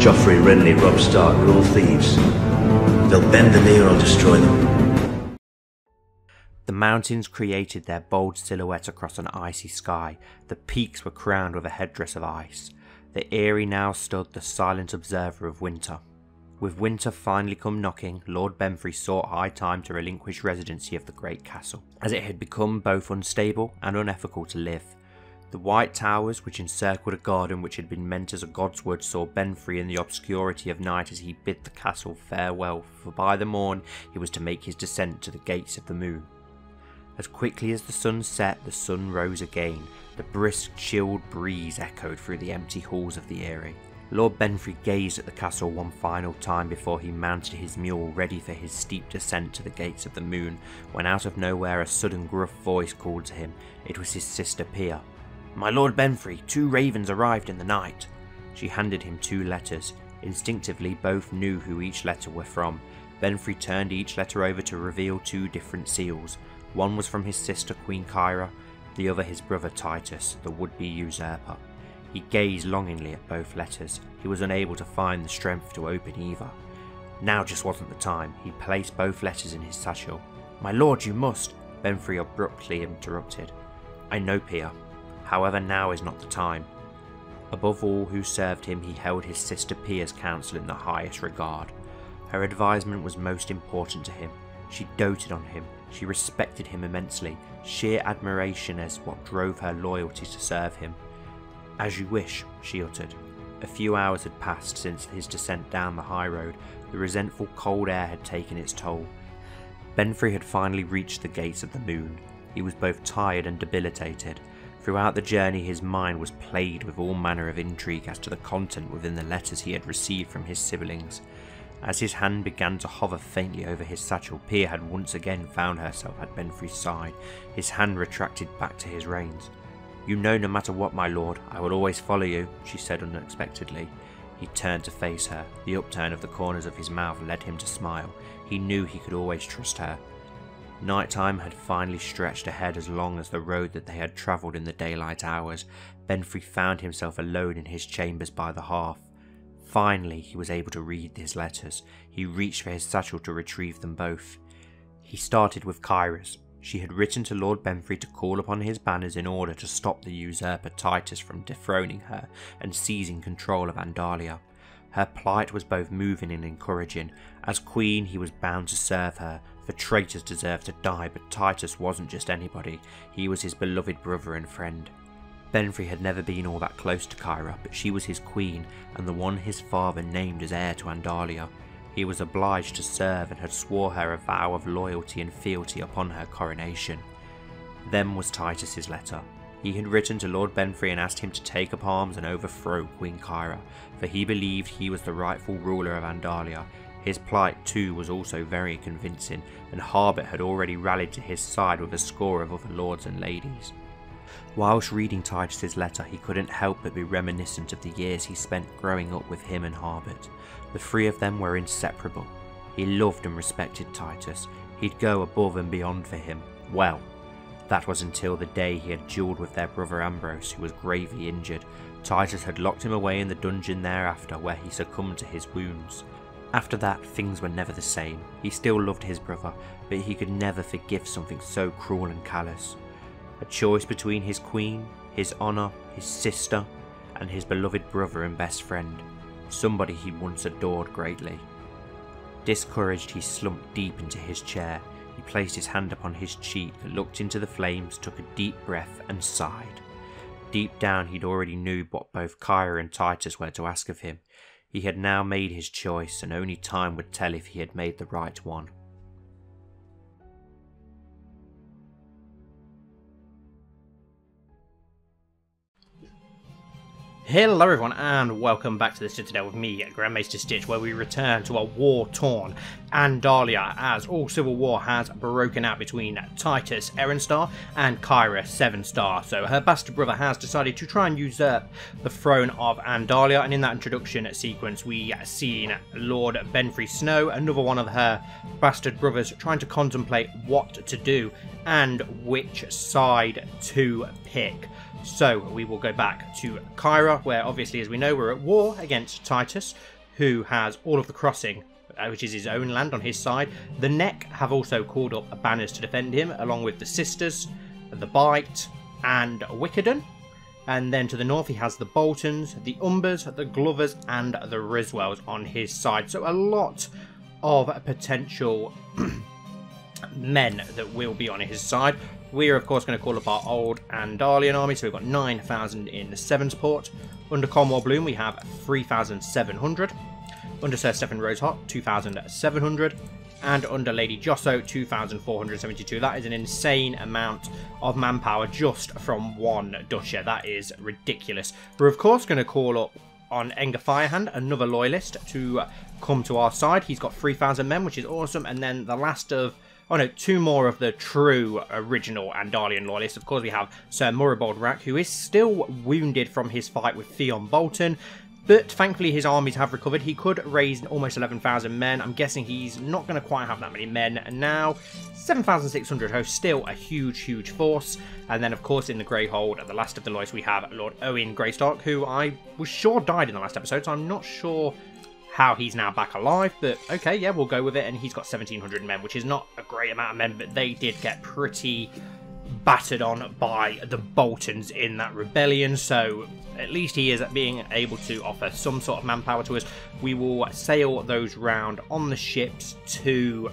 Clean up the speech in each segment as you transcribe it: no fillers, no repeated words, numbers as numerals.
Joffrey, Renly, Robb Stark are all thieves. They'll bend the knee or I'll destroy them. The mountains created their bold silhouette across an icy sky. The peaks were crowned with a headdress of ice. The Eyrie now stood the silent observer of winter. With winter finally come knocking, Lord Benfrey sought high time to relinquish residency of the great castle, as it had become both unstable and unethical to live. The white towers which encircled a garden which had been meant as a godswood saw Benfrey in the obscurity of night as he bid the castle farewell, for by the morn he was to make his descent to the gates of the moon. As quickly as the sun set, the sun rose again. The brisk, chilled breeze echoed through the empty halls of the Eyrie. Lord Benfrey gazed at the castle one final time before he mounted his mule ready for his steep descent to the gates of the moon, when out of nowhere a sudden gruff voice called to him. It was his sister Pia. "My Lord Benfrey, 2 ravens arrived in the night." She handed him 2 letters. Instinctively both knew who each letter were from. Benfrey turned each letter over to reveal 2 different seals. One was from his sister Queen Kyra, the other his brother Titus, the would-be usurper. He gazed longingly at both letters. He was unable to find the strength to open either. Now just wasn't the time. He placed both letters in his satchel. "My lord, you must," Benfrey abruptly interrupted. "I know, Pia. However, now is not the time." Above all who served him, he held his sister Pia's counsel in the highest regard. Her advisement was most important to him. She doted on him. She respected him immensely. Sheer admiration as what drove her loyalty to serve him. "As you wish," she uttered. A few hours had passed since his descent down the high road. The resentful cold air had taken its toll. Benfrey had finally reached the gates of the moon. He was both tired and debilitated. Throughout the journey his mind was plagued with all manner of intrigue as to the content within the letters he had received from his siblings. As his hand began to hover faintly over his satchel, Pia had once again found herself at Benfrey's side. His hand retracted back to his reins. "You know no matter what, my lord, I will always follow you," she said unexpectedly. He turned to face her. The upturn of the corners of his mouth led him to smile. He knew he could always trust her. Nighttime had finally stretched ahead as long as the road that they had travelled in the daylight hours. Benfrey found himself alone in his chambers by the hearth. Finally he was able to read his letters. He reached for his satchel to retrieve them both. He started with Kyra's. She had written to Lord Benfrey to call upon his banners in order to stop the usurper Titus from dethroning her and seizing control of Andalia. Her plight was both moving and encouraging. As queen he was bound to serve her, for traitors deserved to die, but Titus wasn't just anybody. He was his beloved brother and friend. Benfrey had never been all that close to Kyra, but she was his queen and the one his father named as heir to Andalia. He was obliged to serve and had swore her a vow of loyalty and fealty upon her coronation. Then was Titus's letter. He had written to Lord Benfrey and asked him to take up arms and overthrow Queen Kyra, for he believed he was the rightful ruler of Andalia. His plight too was also very convincing, and Harbert had already rallied to his side with a score of other lords and ladies. Whilst reading Titus's letter, he couldn't help but be reminiscent of the years he spent growing up with him and Harbert. The 3 of them were inseparable. He loved and respected Titus. He'd go above and beyond for him. Well, that was until the day he had duelled with their brother Ambrose, who was gravely injured. Titus had locked him away in the dungeon thereafter, where he succumbed to his wounds. After that, things were never the same. He still loved his brother, but he could never forgive something so cruel and callous. A choice between his queen, his honour, his sister, and his beloved brother and best friend, somebody he once adored greatly. Discouraged, he slumped deep into his chair. He placed his hand upon his cheek, looked into the flames, took a deep breath and sighed. Deep down he'd already knew what both Kyra and Titus were to ask of him. He had now made his choice, and only time would tell if he had made the right one. Hello everyone and welcome back to the Citadel with me, Grand Maester Stitch, where we return to a war-torn Andalia as all civil war has broken out between Titus Erenstar and Kyra Sevenstar. So her bastard brother has decided to try and usurp the throne of Andalia, and in that introduction sequence we seen Lord Benfrey Snow, another one of her bastard brothers, trying to contemplate what to do and which side to pick. So we will go back to Kyra, where obviously, as we know, we're at war against Titus, who has all of the crossing, which is his own land, on his side. The Neck have also called up banners to defend him, along with the Sisters, the Bite, and Wickerden. And then to the north he has the Boltons, the Umbers, the Glovers, and the Riswells on his side. So a lot of potential men that will be on his side. We are of course going to call up our old Andalian army, so we've got 9,000 in Sevensport. Under Cornwall Bloom we have 3,700. Under Sir Stephen Rosehart 2,700. And under Lady Josso 2,472. That is an insane amount of manpower just from one Dusher. That is ridiculous. We're of course going to call up on Enger Firehand, another loyalist, to come to our side. He's got 3,000 men, which is awesome. And then the last of, oh no, 2 more of the true original Andalian loyalists. Of course we have Sir Moribald Rack, who is still wounded from his fight with Theon Bolton. But thankfully his armies have recovered. He could raise almost 11,000 men. I'm guessing he's not going to quite have that many men now. 7,600 hosts, still a huge force. And then of course in the Greyhold, at the last of the loyalists, we have Lord Owen Greystark, who I was sure died in the last episode, so I'm not sure how he's now back alive. But okay, yeah, we'll go with it. And he's got 1,700 men, which is not a great amount of men, but they did get pretty battered on by the Boltons in that rebellion, so at least he is being able to offer some sort of manpower to us. We will sail those round on the ships to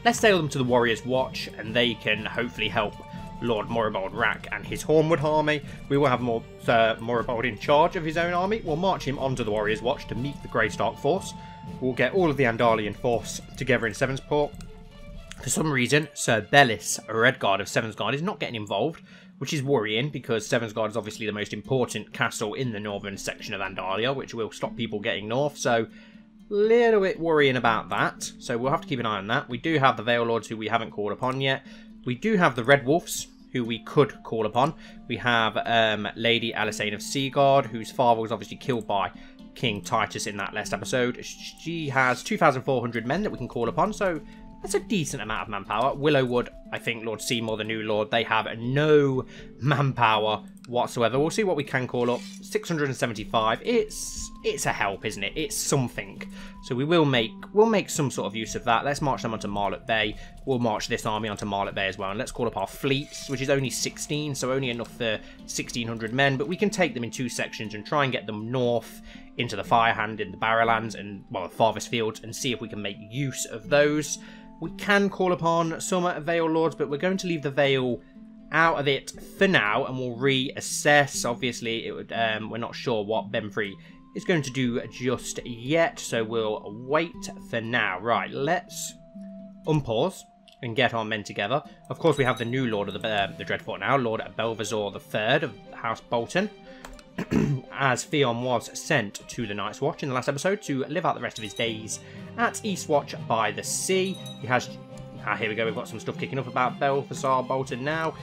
let's sail them to the Warriors' Watch, and they can hopefully help Lord Moribald Rack and his Hornwood army. We will have Sir Moribald in charge of his own army. We'll march him onto the Warriors' Watch to meet the Greystark force. We'll get all of the Andalian force together in Sevensport. For some reason, Sir Bellis, a Redguard of Sevensguard, is not getting involved, which is worrying because Sevensguard is obviously the most important castle in the northern section of Andalia, which will stop people getting north, so a little bit worrying about that. So we'll have to keep an eye on that. We do have the Vale Lords, who we haven't called upon yet. We do have the Red Wolves, who we could call upon. We have Lady Alisane of Seaguard, whose father was obviously killed by King Titus in that last episode. She has 2,400 men that we can call upon, so that's a decent amount of manpower. Willowwood, I think Lord Seymour, the new lord, they have no manpower whatsoever. We'll see what we can call up. 675. It's a help, isn't it? It's something. So we'll make some sort of use of that. Let's march them onto Marlet Bay. We'll march this army onto Marlet Bay as well. And let's call up our fleets, which is only 16, so only enough for 1,600 men. But we can take them in 2 sections and try and get them north into the Firehand, in the Barrowlands, and, well, the Farthest Fields, and see if we can make use of those. We can call upon some Vale Lords, but we're going to leave the Vale out of it for now, and we'll reassess. Obviously, we're not sure what Benfrey is going to do just yet, so we'll wait for now. Right, let's unpause and get our men together. Of course, we have the new Lord of the Dreadfort now, Lord Belvazor III of House Bolton, as Theon was sent to the Night's Watch in the last episode to live out the rest of his days at Eastwatch by the Sea. He has... here we go, we've got some stuff kicking up about Belvazor Bolton now.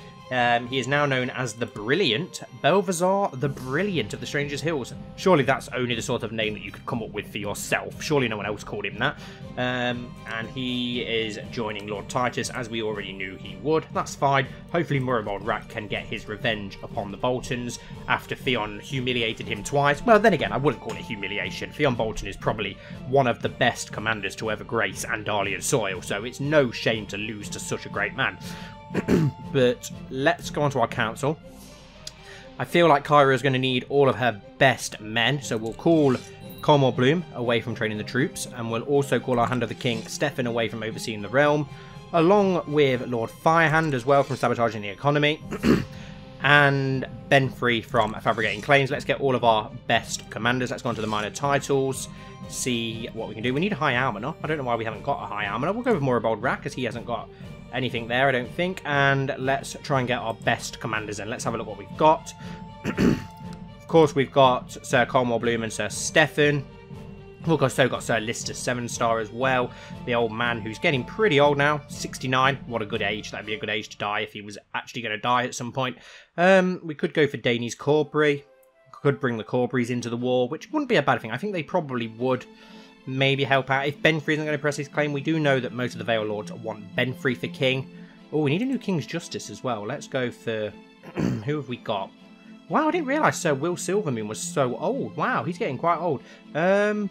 He is now known as the Brilliant. Belvazor the Brilliant of the Stranger's Hills. Surely that's only the sort of name that you could come up with for yourself. Surely no one else called him that. And he is joining Lord Titus, as we already knew he would. That's fine. Hopefully Moribald Rack can get his revenge upon the Boltons after Theon humiliated him twice. Well, then again, I wouldn't call it humiliation. Theon Bolton is probably one of the best commanders to ever grace Andalian soil, so it's no shame to lose to such a great man. But let's go on to our council. I feel like Kyra is going to need all of her best men, so we'll call Cornwall Bloom away from training the troops, and we'll also call our Hand of the King Stefan away from overseeing the realm, along with Lord Firehand as well from sabotaging the economy, and Benfrey from fabricating claims. Let's get all of our best commanders. Let's go on to the minor titles, see what we can do. We need a high almoner. I don't know why we haven't got a high almoner. We'll go with Moribald Rack, as he hasn't got anything there, I don't think. And let's try and get our best commanders in. Let's have a look what we've got. Of course, we've got Sir Cornwall Bloom and Sir Stefan. We've also got Sir Lister Sevenstar as well, the old man who's getting pretty old now, 69. What a good age. That'd be a good age to die if he was actually going to die at some point. We could go for Daynes Corbury. Could bring the Corburys into the war, which wouldn't be a bad thing. I think they probably would maybe help out. If Benfrey isn't going to press his claim, we do know that most of the Vale Lords want Benfrey for king. Oh, we need a new King's Justice as well. Let's go for Who have we got? Wow, I didn't realise Sir Will Silvermoon was so old. Wow, he's getting quite old. We'll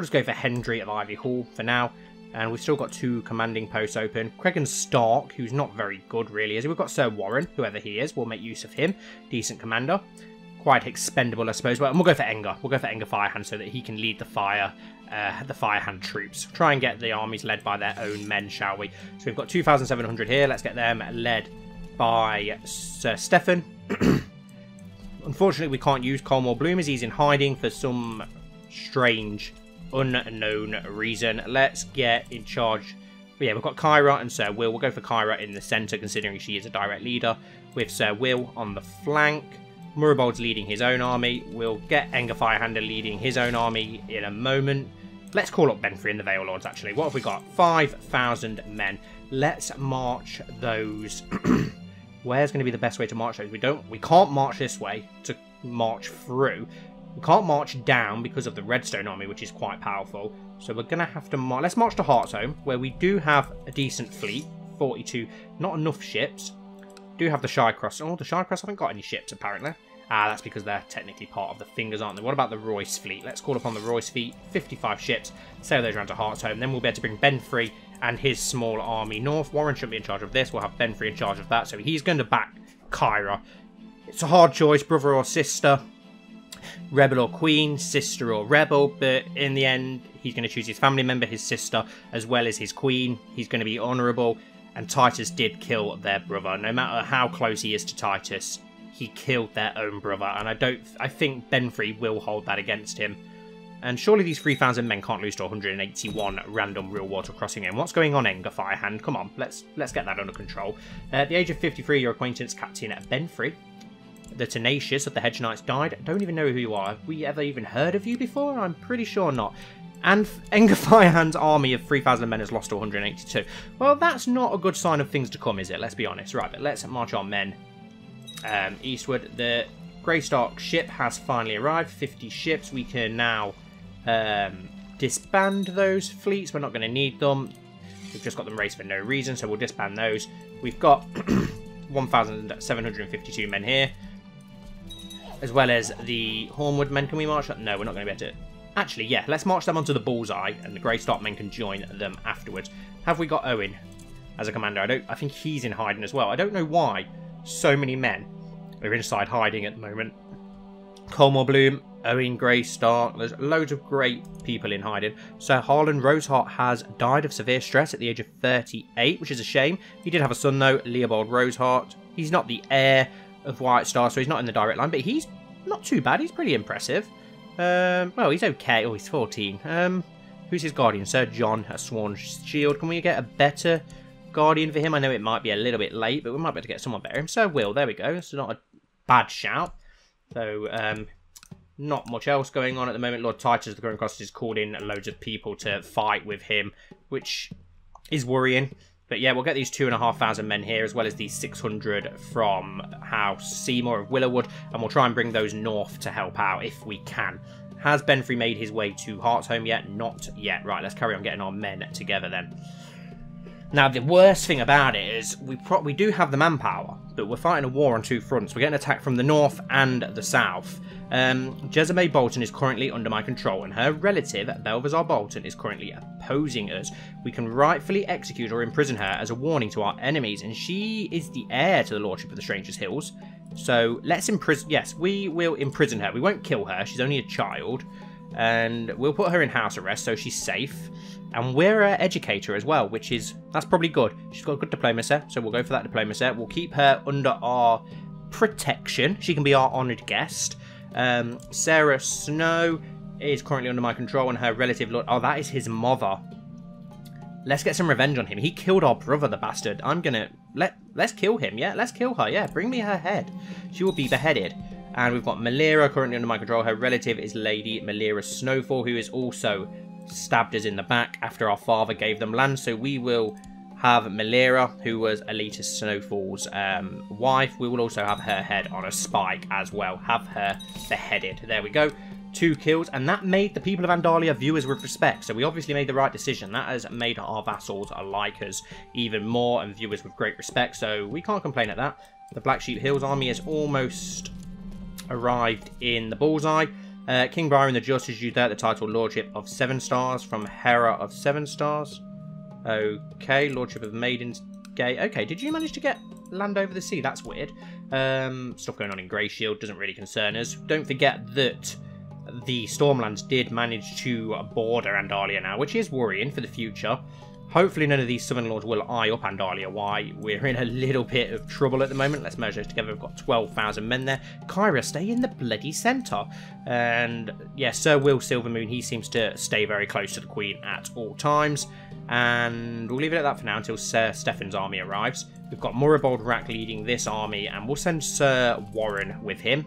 just go for Hendry of Ivy Hall for now. And we've still got 2 commanding posts open. Cregan Stark, who's not very good really, is he? We've got Sir Warren, whoever he is. We'll make use of him. Decent commander. Quite expendable, I suppose. Well, we'll go for Enger. We'll go for Enger Firehand so that he can lead the Firehand troops. Try and get the armies led by their own men, shall we? So we've got 2,700 here. Let's get them led by Sir Stefan. Unfortunately, we can't use Colmore Bloom as he's in hiding for some strange, unknown reason. Let's get in charge. But yeah, we've got Kyra and Sir Will. We'll go for Kyra in the centre, considering she is a direct leader, with Sir Will on the flank. Murabald's leading his own army. We'll get Enger Firehander leading his own army in a moment. Let's call up Benfrey and the Vale Lords, actually. What have we got? 5,000 men. Let's march those. Where's going to be the best way to march those? We can't march this way to march through. We can't march down because of the Redstone army, which is quite powerful. So we're going to have to march. Let's march to Hearthstone, where we do have a decent fleet. 42. Not enough ships. Do have the Shycross. Oh, the Shycross haven't got any ships, apparently. Ah, that's because they're technically part of the Fingers, aren't they? What about the Royce fleet? Let's call upon the Royce fleet. 55 ships. Sail those around to Hearthstone. Then we'll be able to bring Benfrey and his small army north. Warren shouldn't be in charge of this. We'll have Benfrey in charge of that. So he's going to back Kyra. It's a hard choice, brother or sister. Rebel or queen, sister or rebel. But in the end, he's going to choose his family member, his sister, as well as his queen. He's going to be honourable. And Titus did kill their brother. No matter how close he is to Titus, he killed their own brother. And I think Benfrey will hold that against him. And surely these 3,000 men can't lose to 181 random real water crossing in. What's going on, Enger Firehand? Come on, let's get that under control. At the age of 53, your acquaintance, Captain Benfrey, the Tenacious of the Hedge Knights, died. I don't even know who you are. Have we ever even heard of you before? I'm pretty sure not. And Enger Firehand's army of 3,000 men has lost to 182. Well, that's not a good sign of things to come, is it? Let's be honest. Right, but let's march our men eastward. The Grey Stark ship has finally arrived. 50 ships. We can now disband those fleets. We're not going to need them. We've just got them raised for no reason, so we'll disband those. We've got 1,752 men here, as well as the Hornwood men. Can we march that? No, we're not going to be able to. Actually, yeah, let's march them onto the Bullseye, and the Grey Stark men can join them afterwards. Have we got Owen as a commander? I think he's in hiding as well. I don't know why so many men are inside hiding at the moment. Colmore Bloom, Owen Grey Stark, there's loads of great people in hiding. Sir Harlan Roseheart has died of severe stress at the age of 38, which is a shame. He did have a son though, Leopold Roseheart. He's not the heir of White Star, so he's not in the direct line, but he's not too bad. He's pretty impressive. Well, he's okay. Oh, he's 14. Who's his guardian? Sir John, a sworn shield. Can we get a better guardian for him? I know it might be a little bit late, but we might be able to get someone better. Sir Will, there we go. It's not a bad shout. So, not much else going on at the moment. Lord Titus, the Grand Maester, has called in loads of people to fight with him, which is worrying. But yeah, we'll get these 2,500 men here, as well as these 600 from House Seymour of Willowwood, and we'll try and bring those north to help out if we can. Has Benfrey made his way to Hearthstone yet? Not yet. Right, let's carry on getting our men together then. Now, the worst thing about it is we do have the manpower, but we're fighting a war on 2 fronts. We're getting attacked from the north and the south. Jezebel Bolton is currently under my control, and her relative, Belvazar Bolton, is currently opposing us. We can rightfully execute or imprison her as a warning to our enemies, and she is the heir to the Lordship of the Strangers' Hills. So let's imprison. Yes, we will imprison her. We won't kill her. She's only a child. And we'll put her in house arrest so she's safe. And we're her educator as well, that's probably good. She's got a good diplomacy, so we'll go for that diplomacy. We'll keep her under our protection. She can be our honoured guest. Sarah Snow is currently under my control, and her relative, oh, that is his mother. Let's get some revenge on him. He killed our brother, the bastard. Let's kill him, yeah? Let's kill her, yeah. Bring me her head. She will be beheaded. And we've got Malira currently under my control. Her relative is Lady Malira Snowfall, who is also stabbed us in the back after our father gave them land. So we will have Malira, who was Alita Snowfall's wife. We will also have her head on a spike as well. Have her beheaded. There we go. 2 kills, and that made the people of Andalia view us with respect. So we obviously made the right decision. That has made our vassals like us even more and view us with great respect. So we can't complain at that. The Black Sheep Hills army has almost arrived in the bullseye. King Byron the Just is usurped the title Lordship of 7 Stars from heir of 7 Stars. Okay, Lordship of Maiden's Gate. Okay, did you manage to get land over the sea? That's weird. Stuff going on in Grey Shield doesn't really concern us. Don't forget that the Stormlands did manage to border Andalia now, which is worrying for the future. Hopefully none of these Southern Lords will eye up Andalia. Why? We're in a little bit of trouble at the moment. Let's merge those together. We've got 12,000 men there. Kyra, stay in the bloody centre. And yeah, Sir Will Silvermoon, he seems to stay very close to the Queen at all times. And we'll leave it at that for now until Sir Stefan's army arrives. We've got Morribold Rack leading this army, and we'll send Sir Warren with him.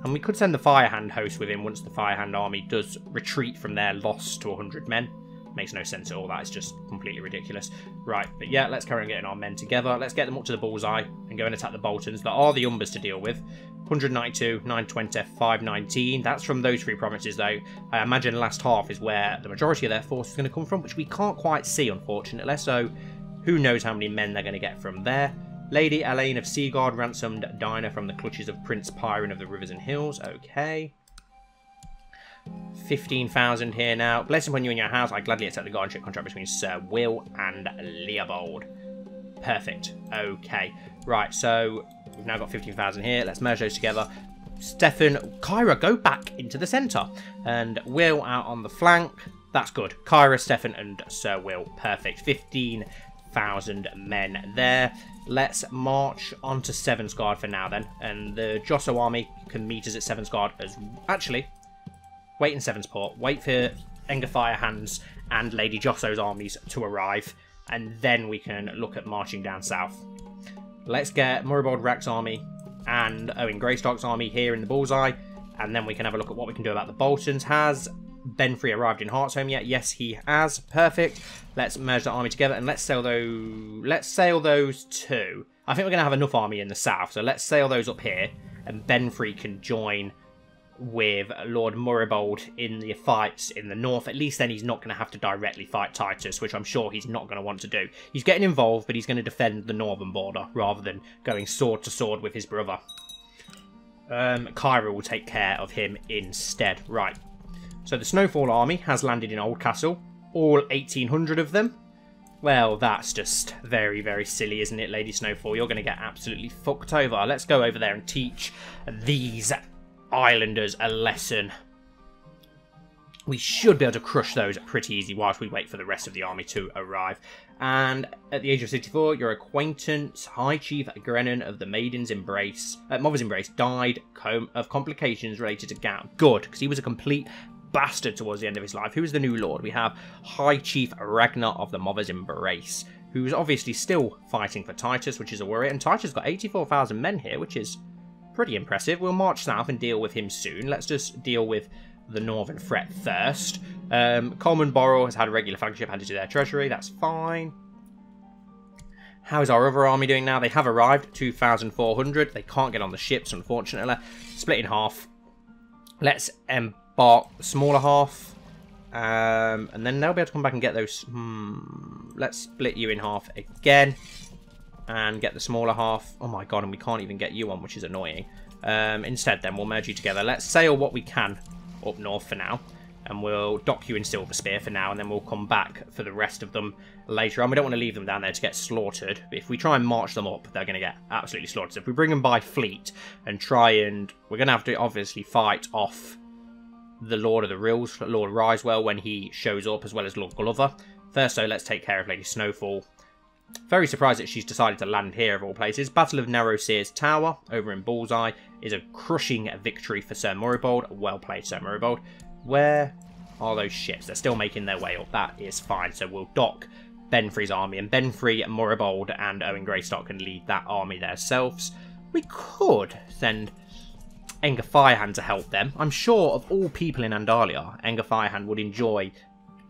And we could send the Firehand host with him once the Firehand army does retreat from their loss to 100 men. Makes no sense at all. That is just completely ridiculous. Right, but yeah, let's carry on getting our men together. Let's get them up to the bullseye and go and attack the Boltons. There are the Umbers to deal with. 192, 920, 519. That's from those 3 provinces, though. I imagine last half is where the majority of their force is going to come from, which we can't quite see, unfortunately. So who knows how many men they're going to get from there. Lady Elaine of Seaguard ransomed Dinah from the clutches of Prince Pyron of the Rivers and Hills. Okay. 15,000 here now. Blessing upon you in your house. I gladly accept the guardianship contract between Sir Will and Leopold. Perfect. Okay. Right, so we've now got 15,000 here. Let's merge those together. Stefan, Kyra, go back into the centre. And Will out on the flank. That's good. Kyra, Stefan, and Sir Will. Perfect. 15,000 men there. Let's march on to Sevensguard for now then. And the Josso army can meet us at Sevensguard as... Actually... Wait in Sevensport. Wait for Enger Firehands and Lady Josso's armies to arrive, and then we can look at marching down south. Let's get Morribold Rack's army and Owen Greystark's army here in the bullseye, and then we can have a look at what we can do about the Boltons. Has Benfrey arrived in Heartsholme yet? Yes, he has. Perfect. Let's merge the army together and let's sail those 2. I think we're going to have enough army in the south, so let's sail those up here, and Benfrey can join with Lord Morribold in the fights in the north. At least then he's not going to have to directly fight Titus, which I'm sure he's not going to want to do. He's getting involved, but he's going to defend the northern border rather than going sword to sword with his brother. Kyra will take care of him instead. Right, so the Snowfall army has landed in Oldcastle, all 1,800 of them. Well, that's just very, very silly, isn't it, Lady Snowfall? You're going to get absolutely fucked over. Let's go over there and teach these Islanders a lesson. We should be able to crush those pretty easy whilst we wait for the rest of the army to arrive. And at the age of 64, your acquaintance, High Chief Grennan of the Maiden's Embrace, Mother's Embrace, died of complications related to gout. Good, because he was a complete bastard towards the end of his life. Who is the new lord? We have High Chief Ragnar of the Mother's Embrace, who's obviously still fighting for Titus, which is a worry. And Titus got 84,000 men here, which is pretty impressive. We'll march south and deal with him soon. Let's just deal with the northern threat first. Coleman Borrow has had a regular flagship handed to their treasury. That's fine. How is our other army doing now? They have arrived, 2,400. They can't get on the ships, unfortunately. Split in half. Let's embark the smaller half. And then they'll be able to come back and get those. Let's split you in half again. And get the smaller half. Oh my god, and we can't even get you on, which is annoying. Instead, then, we'll merge you together. Let's sail what we can up north for now. And we'll dock you in Silver Spear for now, and then we'll come back for the rest of them later on. We don't want to leave them down there to get slaughtered. But if we try and march them up, they're going to get absolutely slaughtered. So if we bring them by fleet and try and... We're going to have to obviously fight off the Lord of the Rills, Lord Risewell, when he shows up, as well as Lord Glover. First, though, let's take care of Lady Snowfall. Very surprised that she's decided to land here of all places. Battle of Narrow Sears Tower over in Bullseye is a crushing victory for Sir Morribold. Well played, Sir Morribold. Where are those ships? They're still making their way up. That is fine. So we'll dock Benfrey's army, and Benfrey, Morribold, and Owen Greystark can lead that army themselves. We could send Enger Firehand to help them. I'm sure of all people in Andalia, Enger Firehand would enjoy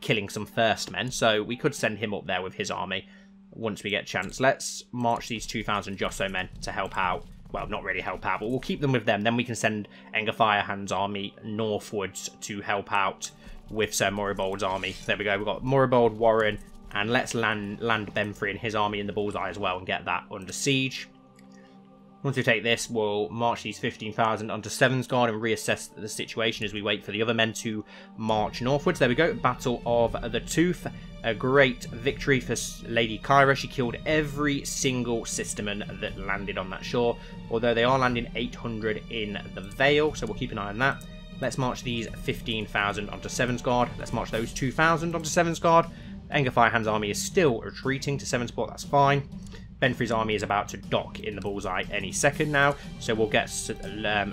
killing some first men, so we could send him up there with his army once we get a chance. Let's march these 2,000 Josso men to help out. Well, not really help out, but we'll keep them with them. Then we can send Enger Firehand's army northwards to help out with Sir Morribold's army. There we go. We've got Morribold, Warren, and let's land Benfrey and his army in the Bullseye as well and get that under siege. Once we take this, we'll march these 15,000 onto Sevenstar and reassess the situation as we wait for the other men to march northwards. There we go, Battle of the Tooth. A great victory for Lady Kyra. She killed every single Sisterman that landed on that shore, although they are landing 800 in the Vale, so we'll keep an eye on that. Let's march these 15,000 onto Sevensguard. Let's march those 2,000 onto Sevensguard. Enger Firehand's army is still retreating to Sevensport, that's fine. Benfrey's army is about to dock in the bullseye any second now, so we'll get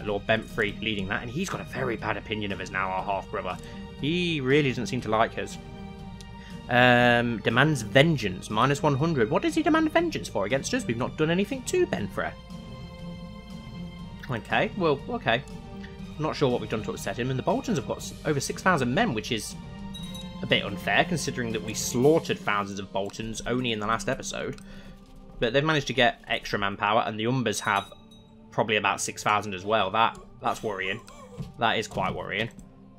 Lord Benfrey leading that, and he's got a very bad opinion of us now, our half-brother. He really doesn't seem to like us. Demands vengeance, minus 100. What does he demand vengeance for against us? We've not done anything to Benfrey. Okay, well, okay. Not sure what we've done to upset him, and the Boltons have got over 6,000 men, which is a bit unfair, considering that we slaughtered thousands of Boltons only in the last episode. But they've managed to get extra manpower, and the Umbers have probably about 6,000 as well. That's worrying. That is quite worrying.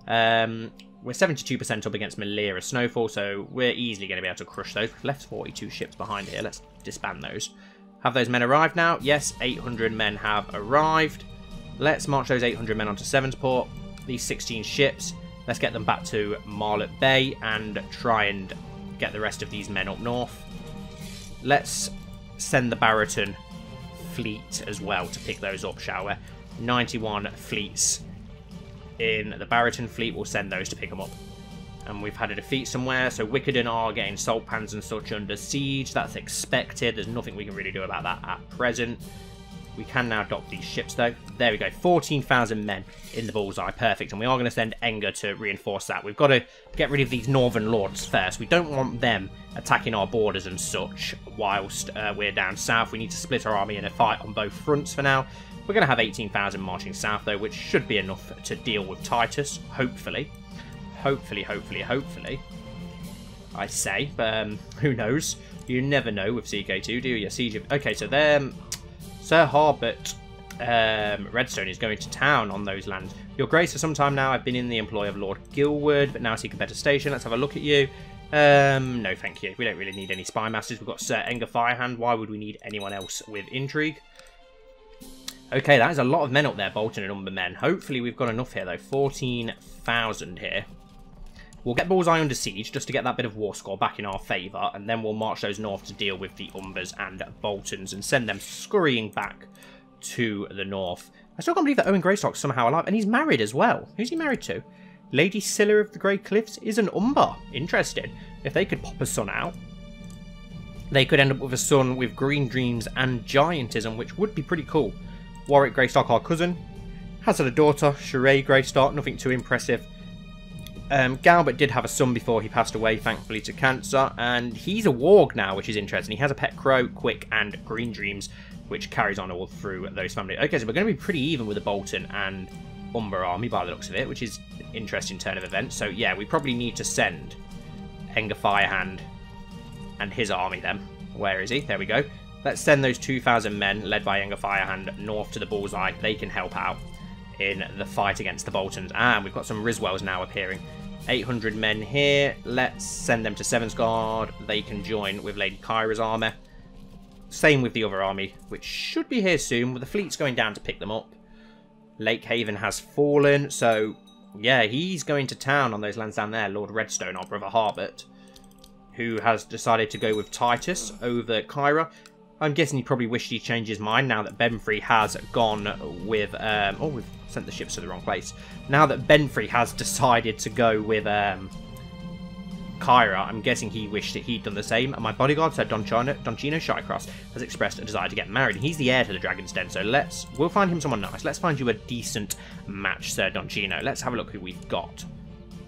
We're 72% up against Malira Snowfall, so we're easily going to be able to crush those. We've left 42 ships behind here. Let's disband those. Have those men arrived now? Yes, 800 men have arrived. Let's march those 800 men onto Sevensport. These 16 ships, let's get them back to Marlet Bay and try and get the rest of these men up north. Let's send the Barraton fleet as well to pick those up, shall we? 91 fleets in the Barraton fleet, we'll send those to pick them up. And we've had a defeat somewhere, so Wickerden are getting salt pans and such under siege. That's expected. There's nothing we can really do about that at present. We can now dock these ships though. There we go, 14,000 men in the bullseye, perfect. And we are going to send Enger to reinforce that. We've got to get rid of these northern lords first. We don't want them attacking our borders and such whilst we're down south. We need to split our army in a fight on both fronts for now. We're going to have 18,000 marching south though, which should be enough to deal with Titus, hopefully. Hopefully, I say, but who knows? You never know with CK2, do you? Siege of... Okay, so they're... Sir Harbert Redstone is going to town on those lands. Your Grace, for some time now, I've been in the employ of Lord Gilwood, but now seek a better station. Let's have a look at you. No, thank you. We don't really need any spy masters. We've got Sir Enger Firehand. Why would we need anyone else with intrigue? Okay, that is a lot of men up there, Bolton and Umber men. Hopefully we've got enough here, though. 14,000 here. We'll get Bullseye under siege, just to get that bit of war score back in our favour, and then we'll march those north to deal with the Umbers and Boltons, and send them scurrying back to the north. I still can't believe that Owen Greystock's somehow alive, and he's married as well. Who's he married to? Lady Scylla of the Grey Cliffs is an Umber. Interesting. If they could pop a son out, they could end up with a son with green dreams and giantism, which would be pretty cool. Warwick Greystock, our cousin, has had a daughter, Sheree Greystock, nothing too impressive. Galbert did have a son before he passed away, thankfully, to cancer, and he's a warg now, which is interesting. He has a pet crow, Quick, and Green Dreams, which carries on all through those families. Okay, so we're going to be pretty even with the Bolton and Umber army by the looks of it, which is an interesting turn of events. So yeah, we probably need to send Enger Firehand and his army then. Where is he? There we go. Let's send those 2,000 men, led by Enger Firehand, north to the Bullseye. They can help out in the fight against the Boltons. And we've got some Riswells now appearing. 800 men here. Let's send them to Sevensguard. They can join with Lady Kyra's army. Same with the other army, which should be here soon, with the fleets going down to pick them up. Lake Haven has fallen, so yeah, he's going to town on those lands down there. Lord Redstone, our brother Harbert, who has decided to go with Titus over Kyra. I'm guessing he probably wished he'd changed his mind now that Benfrey has gone with... oh, we've sent the ships to the wrong place. Now that Benfrey has decided to go with Kyra, I'm guessing he wished that he'd done the same. And my bodyguard, Sir Doncino Shycross, has expressed a desire to get married. And he's the heir to the Dragon's Den, so we'll find him someone nice. Let's find you a decent match, Sir Doncino. Let's have a look who we've got.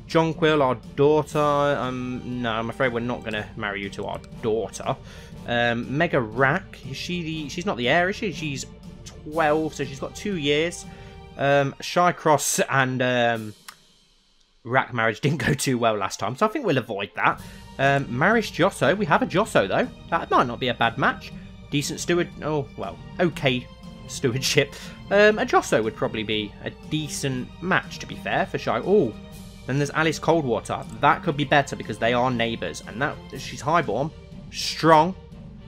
Jonquil, our daughter. No, I'm afraid we're not going to marry you to our daughter. Mega Rack, she's not the heir, is she? She's 12, so she's got 2 years. Shycross and Rack marriage didn't go too well last time, so I think we'll avoid that. Marish Josso, we have a Josso though. That might not be a bad match. Decent steward, oh well, okay stewardship. A Josso would probably be a decent match, to be fair, for Shy. Oh, then there's Alice Coldwater. That could be better because they are neighbours, and that she's highborn, strong.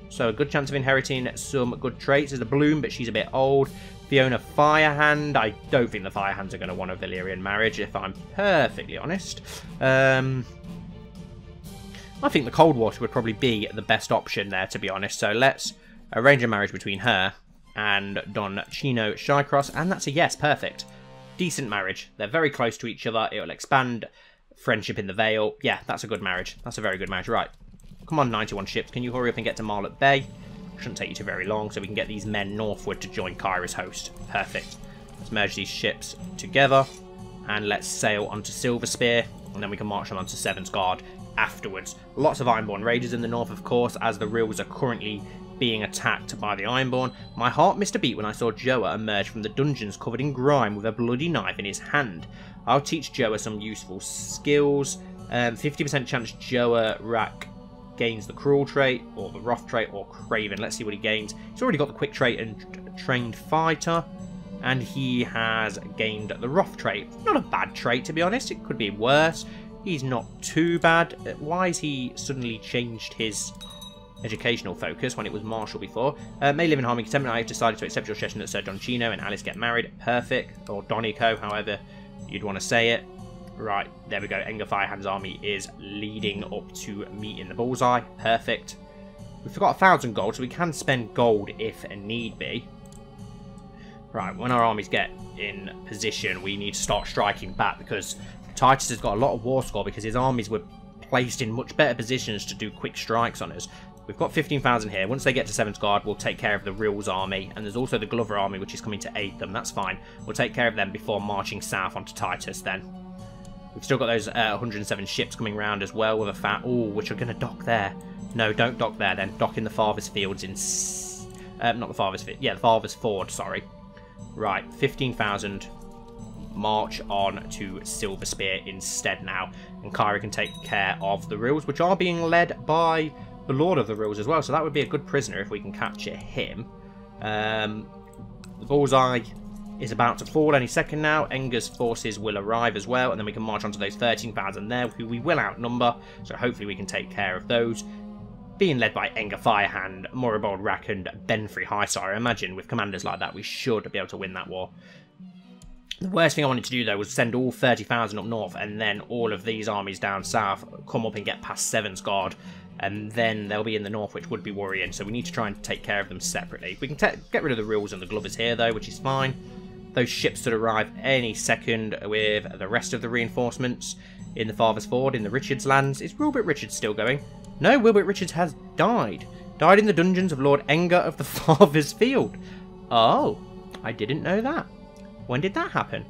So a good chance of inheriting some good traits is the Bloom, but she's a bit old. Fiona Firehand. I don't think the Firehands are going to want a Valyrian marriage, if I'm perfectly honest. I think the Coldwater would probably be the best option there, to be honest. So let's arrange a marriage between her and Don Chino Shycross, and that's a yes, perfect. Decent marriage. They're very close to each other. It will expand friendship in the Vale. Yeah, that's a good marriage. That's a very good marriage. Right. Come on, 91 ships. Can you hurry up and get to Marlott Bay? Shouldn't take you too very long, so we can get these men northward to join Kyra's host. Perfect. Let's merge these ships together, and let's sail onto Silverspear, and then we can march on onto Sevensguard afterwards. Lots of Ironborn raiders in the north, of course, as the Rills are currently being attacked by the Ironborn. My heart missed a beat when I saw Joa emerge from the dungeons covered in grime with a bloody knife in his hand. I'll teach Joa some useful skills. 50% chance Joa Rack gains the Cruel trait, or the Rough trait, or Craven. Let's see what he gains. He's already got the Quick trait and Trained Fighter, and he has gained the Rough trait. Not a bad trait, to be honest. It could be worse. He's not too bad. Why has he suddenly changed his educational focus when it was martial before? May live in harmony contentment. I have decided to accept your suggestion that Sir Don Chino and Alice get married. Perfect. Or Donico, however you'd want to say it. Right, there we go. Enger Firehand's army is leading up to meet in the bullseye. Perfect. We've got 1,000 gold, so we can spend gold if need be. Right, when our armies get in position, we need to start striking back, because Titus has got a lot of war score because his armies were placed in much better positions to do quick strikes on us. We've got 15,000 here. Once they get to Sevensguard, we'll take care of the Rills army, and there's also the Glover army, which is coming to aid them. That's fine. We'll take care of them before marching south onto Titus then. We've still got those 107 ships coming round as well with a which are going to dock there. No, don't dock there then. Dock in the farthest fields in... not the farthest field. Yeah, the farthest ford, sorry. Right, 15,000. March on to Silverspear instead now. And Kyra can take care of the Rills, which are being led by the Lord of the Rills as well. So that would be a good prisoner if we can capture him. The bullseye is about to fall any second now. Enger's forces will arrive as well, and then we can march onto those 13,000 there, who we will outnumber, so hopefully we can take care of those. Being led by Enger Firehand, Moribald Rack, and Benfrey Highsire. I imagine with commanders like that, we should be able to win that war. The worst thing I wanted to do, though, was send all 30,000 up north, and then all of these armies down south come up and get past Sevensguard, and then they'll be in the north, which would be worrying, so we need to try and take care of them separately. We can get rid of the Rills and the Glovers here, though, which is fine. Those ships should arrive any second with the rest of the reinforcements in the farthest ford, in the Richards lands. Is Wilbert Richards still going? No, Wilbert Richards has died. Died in the dungeons of Lord Enger of the farthest field. Oh, I didn't know that. When did that happen?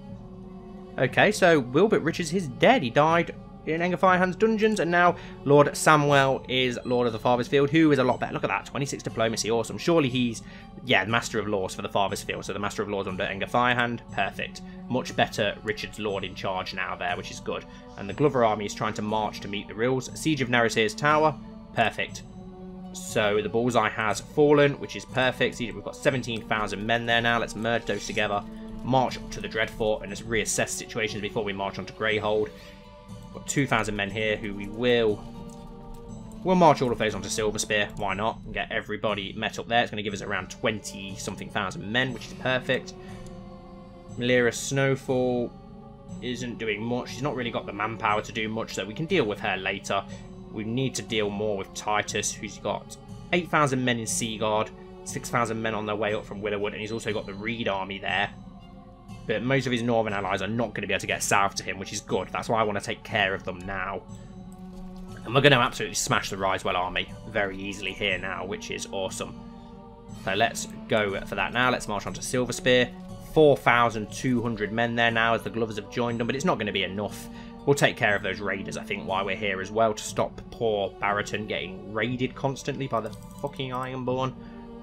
Okay, so Wilbert Richards is dead. He died in Enger Firehand's dungeons, and now Lord Samwell is Lord of the Farthest Field, who is a lot better. Look at that, 26 diplomacy, awesome. Surely he's, yeah, Master of Laws for the Farthest Field, so the Master of Laws under Enger Firehand, perfect. Much better Richard's Lord in charge now there, which is good. And the Glover army is trying to march to meet the Rills. Siege of Narrowseer's Tower, perfect. So the bullseye has fallen, which is perfect. We've got 17,000 men there now. Let's merge those together, march up to the Dreadfort, and just reassess situations before we march on to Greyhold. Got 2,000 men here who we'll march all of those onto Silverspear. Why not? And get everybody met up there. It's going to give us around 20-something thousand men, which is perfect. Melira Snowfall isn't doing much. She's not really got the manpower to do much, so we can deal with her later. We need to deal more with Titus, who's got 8,000 men in Seaguard, 6,000 men on their way up from Willowwood, and he's also got the Reed army there. But most of his northern allies are not going to be able to get south to him, which is good. That's why I want to take care of them now. And we're going to absolutely smash the Risewell army very easily here now, which is awesome. So let's go for that now. Let's march on to Silverspear. 4,200 men there now as the Glovers have joined them, but it's not going to be enough. We'll take care of those raiders, I think, while we're here as well, to stop poor Barrington getting raided constantly by the fucking Ironborn.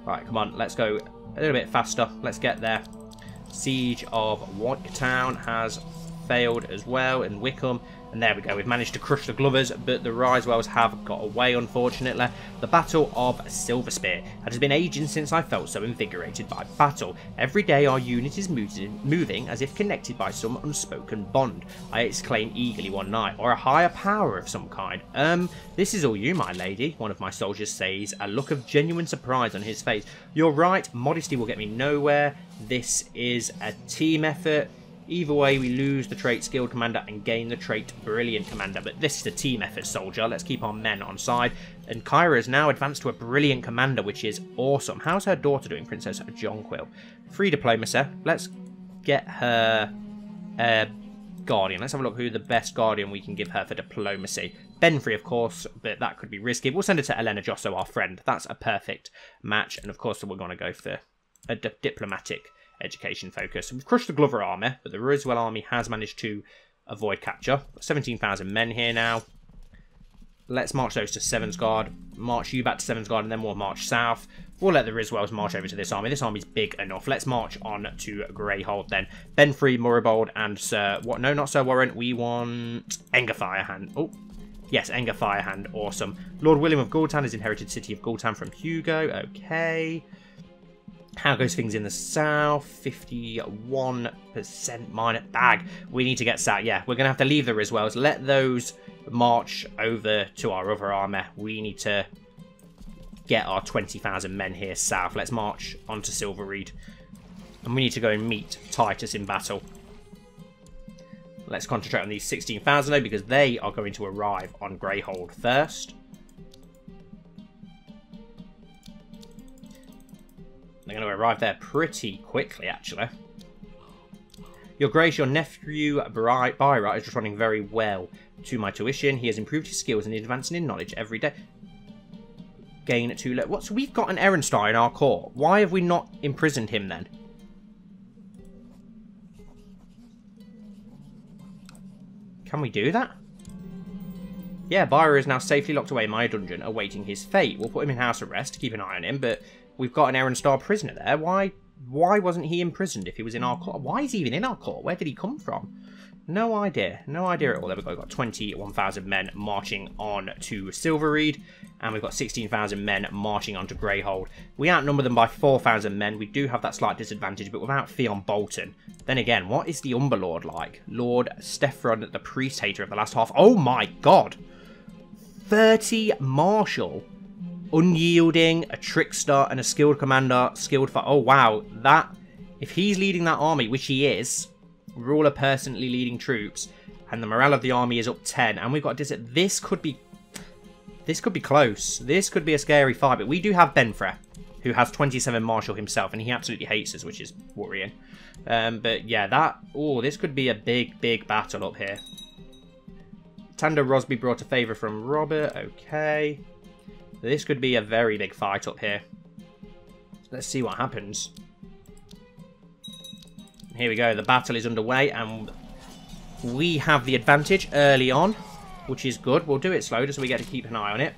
Right, come on, let's go a little bit faster. Let's get there. Siege of Whitetown has failed as well, and Wickham. And there we go, we've managed to crush the Glovers, but the Risewells have got away, unfortunately. The Battle of Silverspear. It has been ages since I felt so invigorated by battle. Every day our unit is moving as if connected by some unspoken bond, I exclaimed eagerly one night, or a higher power of some kind. This is all you, my lady, one of my soldiers says, a look of genuine surprise on his face. You're right, modesty will get me nowhere. This is a team effort. Either way, we lose the trait Skilled Commander and gain the trait Brilliant Commander. But this is a team effort, soldier. Let's keep our men on side. And Kyra has now advanced to a Brilliant Commander, which is awesome. How's her daughter doing, Princess Jonquil? Free diplomacy. Let's get her Guardian. Let's have a look who the best Guardian we can give her for diplomacy. Benfrey, of course, but that could be risky. We'll send it to Elena Josso, our friend. That's a perfect match. And, of course, we're going to go for a diplomatic education focus. We've crushed the Glover army, but the Riswell army has managed to avoid capture. 17,000 men here now. Let's march those to Sevensguard. March you back to Sevensguard, and then we'll march south. We'll let the Riswells march over to this army. This army's big enough. Let's march on to Greyhold then. Benfrey, Moribold, and Sir... What? No, not Sir Warren. We want Enger Firehand. Oh, yes, Enger Firehand. Awesome. Lord William of Gultan has inherited City of Gultan from Hugo. Okay. How goes things in the south? 51% minor bag. We need to get south. Yeah, we're going to have to leave the Riswells. Let those march over to our other army. We need to get our 20,000 men here south. Let's march onto Silverreed. And we need to go and meet Titus in battle. Let's concentrate on these 16,000 though, because they are going to arrive on Greyhold first. They're going to arrive there pretty quickly, actually. Your Grace, your nephew, Byra, is responding very well to my tuition. He has improved his skills and is advancing in knowledge every day. Gain 2 levels. What? So we've got an Erenstar in our court. Why have we not imprisoned him then? Can we do that? Yeah, Byra is now safely locked away in my dungeon, awaiting his fate. We'll put him in house arrest to keep an eye on him, but we've got an Erenstar prisoner there. Why wasn't he imprisoned if he was in our court? Why is he even in our court? Where did he come from? No idea. No idea at all. There we go. We've got 21,000 men marching on to Silverreed, and we've got 16,000 men marching on to Greyhold. We outnumber them by 4,000 men. We do have that slight disadvantage, but without Theon Bolton. Then again, what is the Umberlord like? Lord Steffron, the priest hater of the last half. Oh my god! 30 martial. Unyielding, a trickster, and a skilled commander, skilled for... Oh, wow. That... If he's leading that army, which he is, ruler personally leading troops, and the morale of the army is up 10, and we've got... This could be close. This could be a scary fight, but we do have Benfrey, who has 27 martial himself, and he absolutely hates us, which is worrying. But yeah, that... Oh, this could be a big, big battle up here. Tando Rosby brought a favour from Robert. Okay. This could be a very big fight up here. Let's see what happens. Here we go. The battle is underway, and we have the advantage early on, which is good. We'll do it slow, just so we get to keep an eye on it.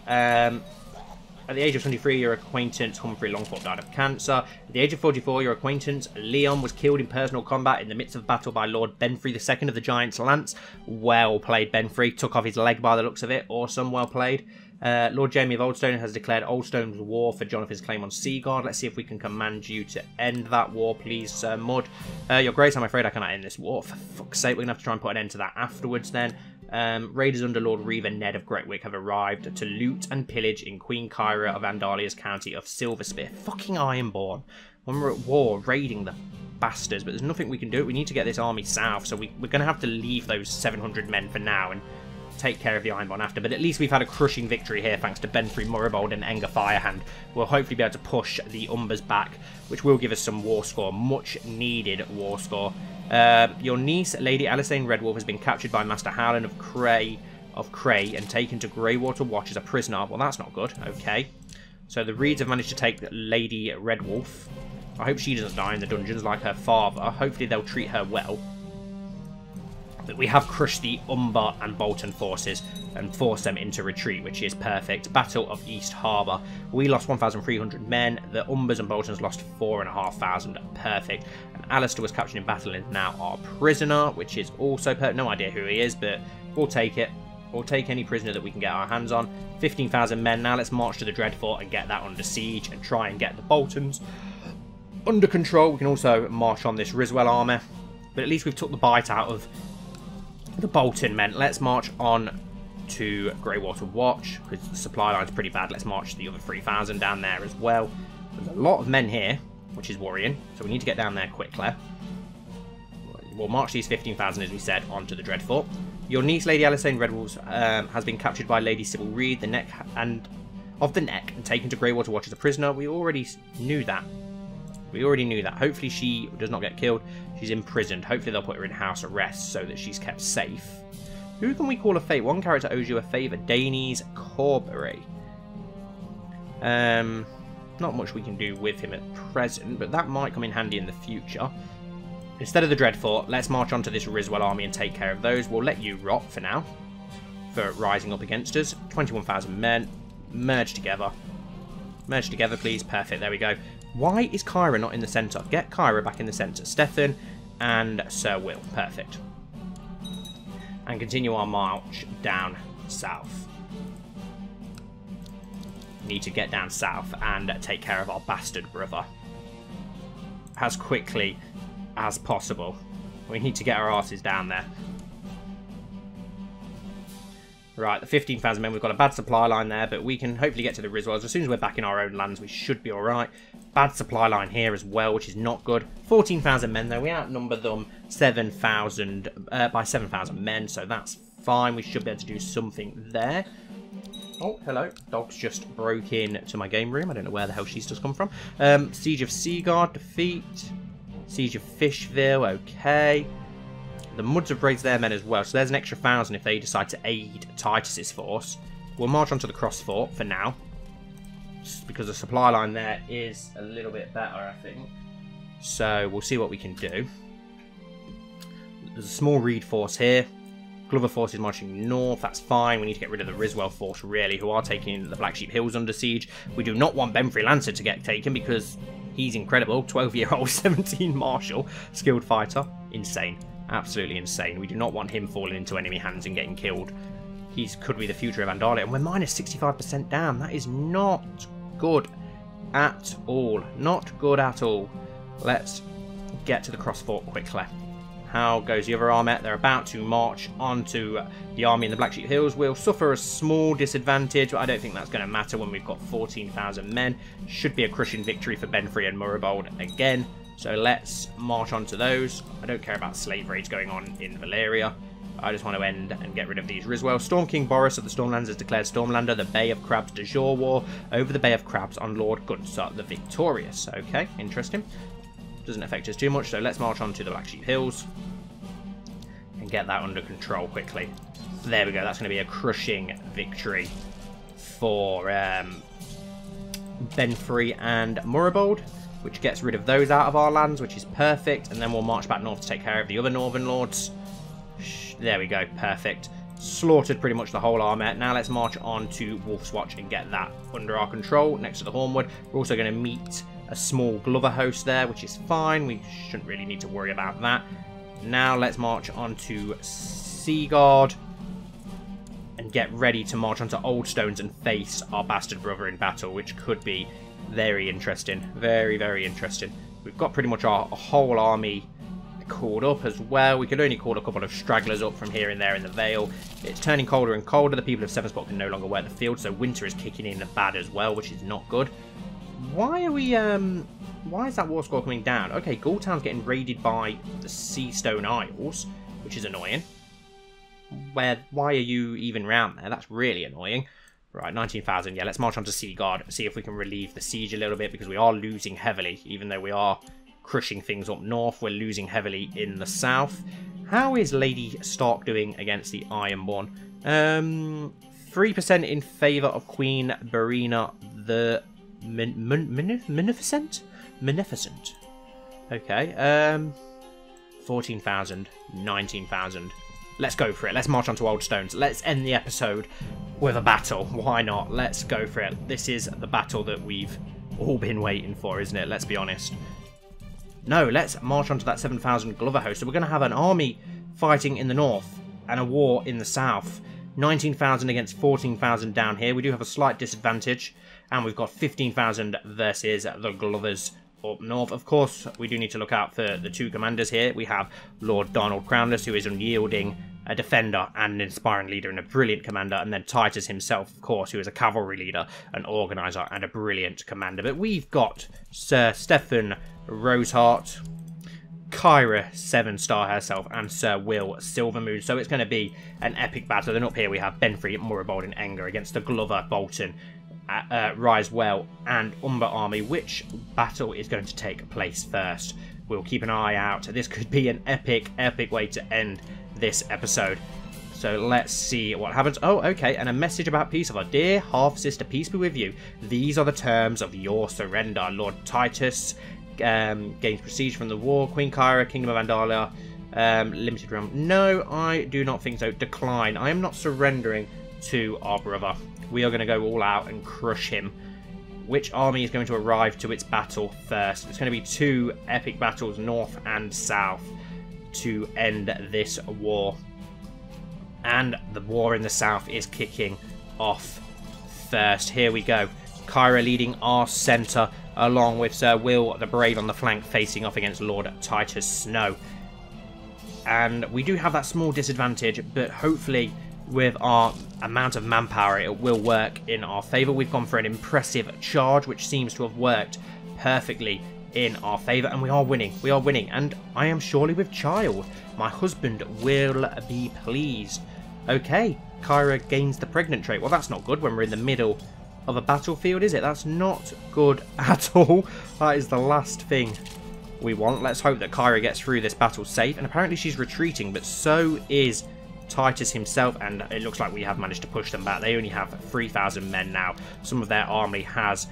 At the age of 23, your acquaintance Humphrey Longthorpe died of cancer. At the age of 44, your acquaintance Leon was killed in personal combat in the midst of battle by Lord Benfrey II of the Giant's Lance. Well played, Benfrey. Took off his leg by the looks of it. Awesome, well played. Lord Jamie of Oldstone has declared Oldstone's war for Jonathan's claim on Seaguard. Let's see if we can command you to end that war, please, Sir Mud. Your Grace, I'm afraid I cannot end this war. For fuck's sake, we're going to have to try and put an end to that afterwards then. Raiders under Lord Reeve and Ned of Greatwick have arrived to loot and pillage in Queen Kyra of Andalia's county of Silverspear. Fucking Ironborn. When we're at war, raiding the bastards, but there's nothing we can do. We need to get this army south, so we're going to have to leave those 700 men for now and take care of the Ironborn after, but at least we've had a crushing victory here thanks to Benfrey Moribold and Enger Firehand. We'll hopefully be able to push the Umbers back, which will give us some war score, much needed war score. Your niece, Lady Alyssane Redwolf, has been captured by Master Howland of Cray and taken to Greywater Watch as a prisoner. Well, that's not good. Okay. So the Reeds have managed to take Lady Redwolf. I hope she doesn't die in the dungeons like her father. Hopefully they'll treat her well. But we have crushed the Umber and Bolton forces and forced them into retreat, which is perfect. Battle of East Harbour. We lost 1,300 men. The Umbers and Boltons lost 4,500. Perfect. And Alistair was captured in battle and is now our prisoner, which is also no idea who he is, but we'll take it. We'll take any prisoner that we can get our hands on. 15,000 men. Now let's march to the Dreadfort and get that under siege and try and get the Boltons under control. We can also march on this Riswell army, but at least we've took the bite out of the Bolton men. Let's march on to Greywater Watch, because the supply line's pretty bad. Let's march the other 3,000 down there as well. There's a lot of men here, which is worrying, so we need to get down there quickly. We'll march these 15,000, as we said, onto the Dreadfort. Your niece, Lady Alysanne Redwalls, has been captured by Lady Sybil Reed, of the Neck, and taken to Greywater Watch as a prisoner. We already knew that. Hopefully she does not get killed. She's imprisoned. Hopefully they'll put her in house arrest so that she's kept safe. Who can we call a favour? One character owes you a favour. Daynes Corbury. Not much we can do with him at present, but that might come in handy in the future. Instead of the Dreadfort, let's march onto this Riswell army and take care of those. We'll let you rot for now, for rising up against us. 21,000 men. Merge together. Merge together, please. Perfect, there we go. Why is Kyra not in the centre? Get Kyra back in the centre. Stefan and Sir Will. Perfect. And continue our march down south. Need to get down south and take care of our bastard brother as quickly as possible. We need to get our asses down there. Right, the 15,000 men, we've got a bad supply line there, but we can hopefully get to the Riswells. As soon as we're back in our own lands, we should be alright. Bad supply line here as well, which is not good. 14,000 men though, we outnumber them 7,000 by 7,000 men, so that's fine. We should be able to do something there. Oh, hello. Dog's just broke in to my game room. I don't know where the hell she's just come from. Siege of Seaguard, defeat. Siege of Fishville, okay. The Mudds have raised their men as well, so there's an extra 1,000 if they decide to aid Titus's force. We'll march onto the Crossfort for now, just because the supply line there is a little bit better, I think. So we'll see what we can do. There's a small Reed force here. Glover force is marching north, that's fine. We need to get rid of the Riswell force, really, who are taking the Black Sheep Hills under siege. We do not want Benfrey Lancer to get taken because he's incredible. 12-year-old, 17 martial, skilled fighter. Insane. Absolutely insane. We do not want him falling into enemy hands and getting killed. He could be the future of Andalia. And we're minus 65% down. That is not good at all. Not good at all. Let's get to the Crossfort quickly. How goes the other army? They're about to march onto the army in the Black Sheep Hills. We'll suffer a small disadvantage, but I don't think that's going to matter when we've got 14,000 men. Should be a crushing victory for Benfrey and Murraybold again. So let's march onto those. I don't care about slave raids going on in Valyria. I just want to end and get rid of these Riswell. Storm King Boris of the Stormlands has declared Stormlander the Bay of Crabs de Jure war over the Bay of Crabs on Lord Gunsa the Victorious. Okay, interesting. Doesn't affect us too much, so let's march on to the Black Sheep Hills and get that under control quickly. There we go, that's going to be a crushing victory for Benfrey and Murraybold, which gets rid of those out of our lands, which is perfect, and then we'll march back north to take care of the other northern lords. There we go, perfect. Slaughtered pretty much the whole army. Now let's march on to Wolf's Watch and get that under our control next to the Hornwood. We're also going to meet a small Glover host there, which is fine. We shouldn't really need to worry about that. Now let's march on to Seaguard and get ready to march onto Old Stones and face our bastard brother in battle, which could be very interesting. Very, very interesting. We've got pretty much our whole army called up as well. We could only call a couple of stragglers up from here and there in the Vale. It's turning colder and colder. The people of Sevenspot can no longer wear the field, so winter is kicking in bad as well, which is not good. Why are we, why is that war score coming down? Okay, Ghoultown's getting raided by the Seastone Isles, which is annoying. Why are you even round there? That's really annoying. Right, 19,000. Yeah, let's march on to Seaguard, see if we can relieve the siege a little bit, because we are losing heavily. Even though we are crushing things up north, we're losing heavily in the south. How is Lady Stark doing against the Ironborn? 3% in favour of Queen Barina the Magnificent? Okay, 14,000, 19,000. Let's go for it. Let's march on to Old Stones. Let's end the episode with a battle. Why not? Let's go for it. This is the battle that we've all been waiting for, isn't it? Let's be honest. No, let's march onto that 7,000 Glover host. So we're going to have an army fighting in the north and a war in the south. 19,000 against 14,000 down here. We do have a slight disadvantage, and we've got 15,000 versus the Glovers up north. Of course, we do need to look out for the two commanders here. We have Lord Donald Crownless, who is unyielding, a defender and an inspiring leader and a brilliant commander, and then Titus himself, of course, who is a cavalry leader, an organizer, and a brilliant commander. But we've got Sir Stefan Roseheart, Kyra Sevenstar herself, and Sir Will Silvermoon. So it's going to be an epic battle. Then up here we have Benfrey, Morribold, and Enger against the Glover, Bolton, Risewell, and Umber army. Which battle is going to take place first? We'll keep an eye out. This could be an epic way to end this episode. So let's see what happens. Oh, okay, and a message about peace of our dear half-sister, peace be with you. These are the terms of your surrender. Lord Titus gains prestige from the war. Queen Kyra, Kingdom of Andalia, limited realm. No, I do not think so. Decline. I am not surrendering to our brother. We are going to go all out and crush him. Which army is going to arrive to its battle first? It's going to be two epic battles, north and south, to end this war. And the war in the south is kicking off first. Here we go. Kyra leading our centre, along with Sir Will the Brave on the flank, facing off against Lord Titus Snow. And we do have that small disadvantage, but hopefully with our amount of manpower it will work in our favour. We've gone for an impressive charge, which seems to have worked perfectly in our favour, and we are winning. We are winning, and I am surely with child. My husband will be pleased. Okay, Kyra gains the pregnant trait. Well, that's not good when we're in the middle of a battlefield, is it? That's not good at all. That is the last thing we want. Let's hope that Kyra gets through this battle safe, and apparently she's retreating, but so is Titus himself, and it looks like we have managed to push them back. They only have 3,000 men now. Some of their army has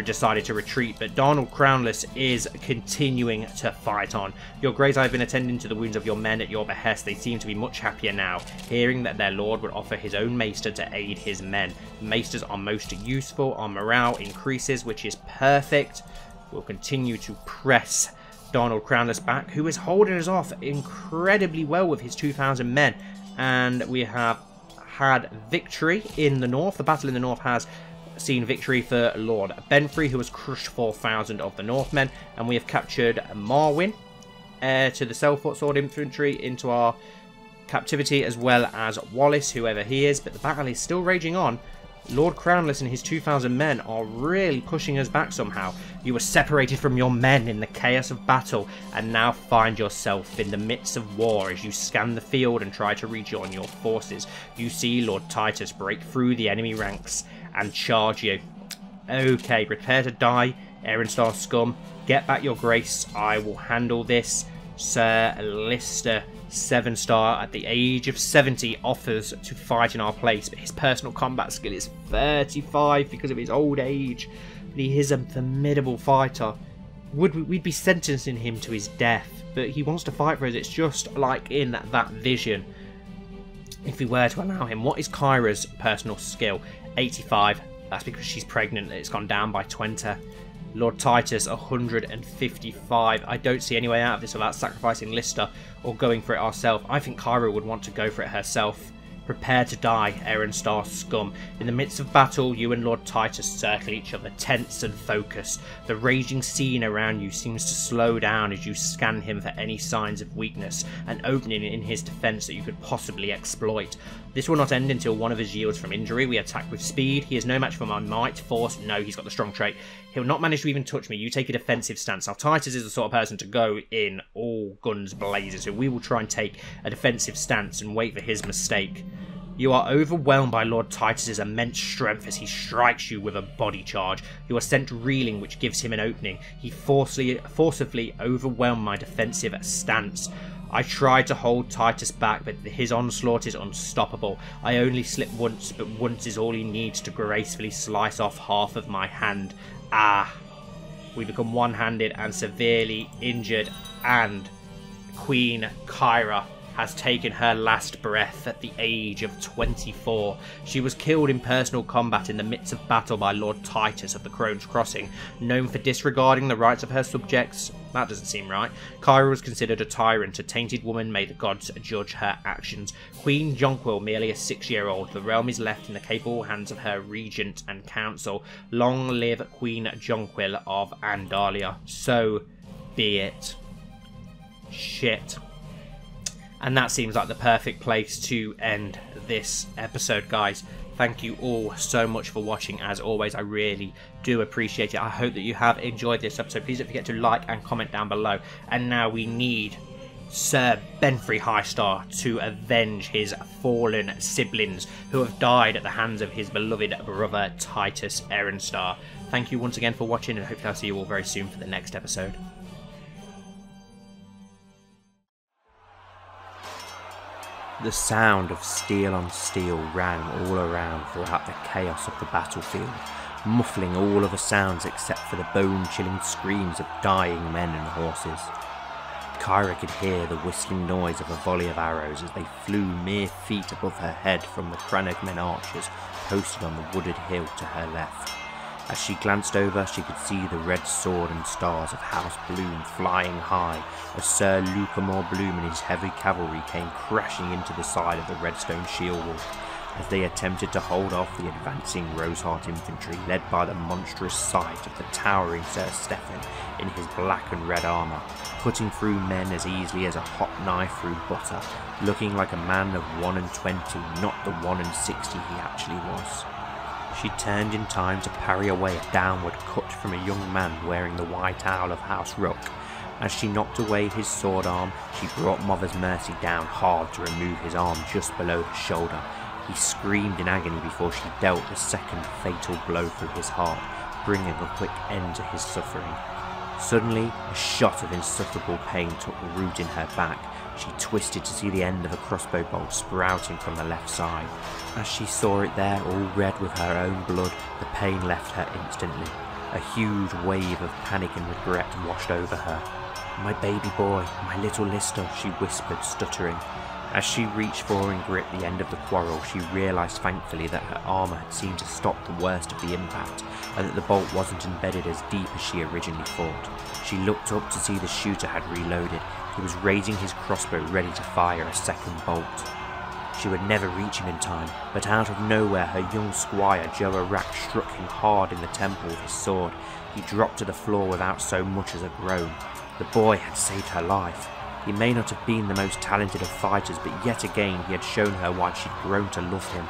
decided to retreat, but Donald Crownless is continuing to fight on. Your Grace, I have been attending to the wounds of your men at your behest. They seem to be much happier now, hearing that their lord would offer his own maester to aid his men. Maesters are most useful, our morale increases, which is perfect. We'll continue to press Donald Crownless back, who is holding us off incredibly well with his 2,000 men, and we have had victory in the north. The battle in the north has seen victory for Lord Benfrey, who has crushed 4,000 of the Northmen, and we have captured Marwyn, heir to the Selfoot Sword Infantry, into our captivity, as well as Wallace, whoever he is. But the battle is still raging on. Lord Crownless and his 2,000 men are really pushing us back somehow. You were separated from your men in the chaos of battle, and now find yourself in the midst of war. As you scan the field and try to rejoin your forces, you see Lord Titus break through the enemy ranks and charge you. Okay, prepare to die, Arrenstar scum. Get back your grace. I will handle this. Sir Lister Sevenstar, at the age of 70, offers to fight in our place, but his personal combat skill is 35 because of his old age. But he is a formidable fighter. We'd be sentencing him to his death, but he wants to fight for us. It's just like in that vision. If we were to allow him, what is Kyra's personal skill? 85. That's because she's pregnant. It's gone down by 20. Lord Titus, 155. I don't see any way out of this without sacrificing Lister or going for it ourselves. I think Kyra would want to go for it herself. Prepare to die, Arrenstar scum. In the midst of battle, you and Lord Titus circle each other, tense and focused. The raging scene around you seems to slow down as you scan him for any signs of weakness, an opening in his defence that you could possibly exploit. This will not end until one of us yields from injury. We attack with speed. He is no match for my might, force. No, he's got the strong trait. He'll not manage to even touch me. You take a defensive stance. Now, Titus is the sort of person to go in all guns blazing, so we will try and take a defensive stance and wait for his mistake. You are overwhelmed by Lord Titus's immense strength as he strikes you with a body charge. You are sent reeling, which gives him an opening. He forcibly overwhelmed my defensive stance. I tried to hold Titus back, but his onslaught is unstoppable. I only slip once, but once is all he needs to gracefully slice off half of my hand. Ah! We become one-handed and severely injured, and Queen Kyra has taken her last breath at the age of 24. She was killed in personal combat in the midst of battle by Lord Titus of the Crone's Crossing, known for disregarding the rights of her subjects. That doesn't seem right. Kyra was considered a tyrant, a tainted woman. May the gods judge her actions. Queen Jonquil, merely a 6-year-old. The realm is left in the capable hands of her regent and council. Long live Queen Jonquil of Andalia. So be it. Shit. And that seems like the perfect place to end this episode, guys. Thank you all so much for watching. As always, I really do appreciate it. I hope that you have enjoyed this episode. Please don't forget to like and comment down below. And now we need Sir Benfrey Highstar to avenge his fallen siblings who have died at the hands of his beloved brother Titus Erenstar. Thank you once again for watching, and hopefully I'll see you all very soon for the next episode. The sound of steel on steel rang all around throughout the chaos of the battlefield, muffling all other sounds except for the bone-chilling screams of dying men and horses. Kyra could hear the whistling noise of a volley of arrows as they flew mere feet above her head from the Cranagmen archers posted on the wooded hill to her left. As she glanced over, she could see the red sword and stars of House Bloom flying high as Sir Lucamore Bloom and his heavy cavalry came crashing into the side of the redstone shield wall as they attempted to hold off the advancing Roseheart infantry led by the monstrous sight of the towering Sir Stephen in his black and red armour, cutting through men as easily as a hot knife through butter, looking like a man of 21, not the 61 he actually was. She turned in time to parry away a downward cut from a young man wearing the white owl of House Rook. As she knocked away his sword arm, she brought Mother's Mercy down hard to remove his arm just below the shoulder. He screamed in agony before she dealt the second fatal blow through his heart, bringing a quick end to his suffering. Suddenly, a shot of insufferable pain took root in her back. She twisted to see the end of a crossbow bolt sprouting from the left side. As she saw it there, all red with her own blood, the pain left her instantly. A huge wave of panic and regret washed over her. "My baby boy, my little Lister," she whispered, stuttering. As she reached for and gripped the end of the quarrel, she realised thankfully that her armour had seemed to stop the worst of the impact, and that the bolt wasn't embedded as deep as she originally thought. She looked up to see the shooter had reloaded. He was raising his crossbow ready to fire a second bolt. She would never reach him in time, but out of nowhere her young squire Joe Arack struck him hard in the temple with his sword. He dropped to the floor without so much as a groan. The boy had saved her life. He may not have been the most talented of fighters, but yet again he had shown her why she'd grown to love him.